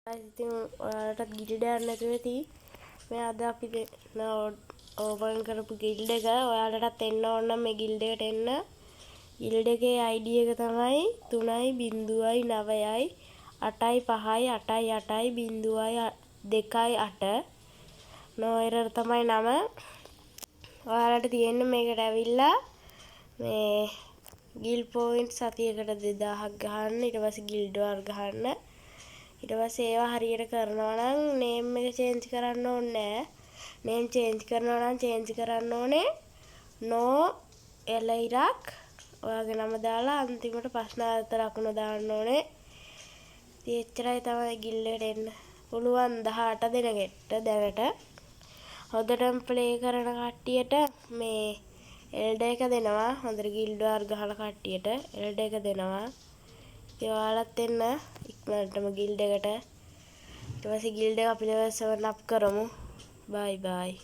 ඉතින් ඔයාලටත් ගිල්ඩ් එකක් නැතුව ඇති. මේ අද අපි ඕපන් කරපු ගිල්ඩ් එක. ඔයාලටත් එන්න ඕන නම් මේ ගිල්ඩ් එකට එන්න. ගිල්ඩ් එකේ ID එක තමයි 3.0.9යි 8.5යි 8.8යි 0.2.8. නෝයරර් තමයි නම. ඔයාලට තියෙන්නේ මේකට ඇවිල්ලා මේ ගිල් පොයින්ට් සතියකට 2000ක් ගහන්න. ඊට පස්සේ ගිල්ඩ් වර්ග ගහන්න. ඊට පස්සේ ඒවා හරියට කරනවා නම් නේම් එක චේන්ජ් කරන්න ඕනේ නැහැ. නේම් චේන්ජ් කරනවා නම් චේන්ජ් කරන්න ඕනේ නෝ එලයිරක් ඔයාගේ නම දාලා අන්තිමට ප්‍රශ්නාර්ථ ලකුණ දාන්න ඕනේ. ඉතින් එච්චරයි තමයි ගිල්ඩ් එකට එන්න. පුළුවන් 18 දෙනෙක්ට දැනට. හොඳටම ප්ලේ කරන කට්ටියට මේ එල්ඩ එක දෙනවා. හොඳට ගිල්ඩ් වර්ග ගහන කට්ටියට එල්ඩ එක දෙනවා. ඉතින් ඔයාලත් එන්න ඉක්මනටම ගිල්ඩ් එකට. ඊට පස්සේ ගිල්ඩ් එක අපි level 7 up කරමු. bye bye.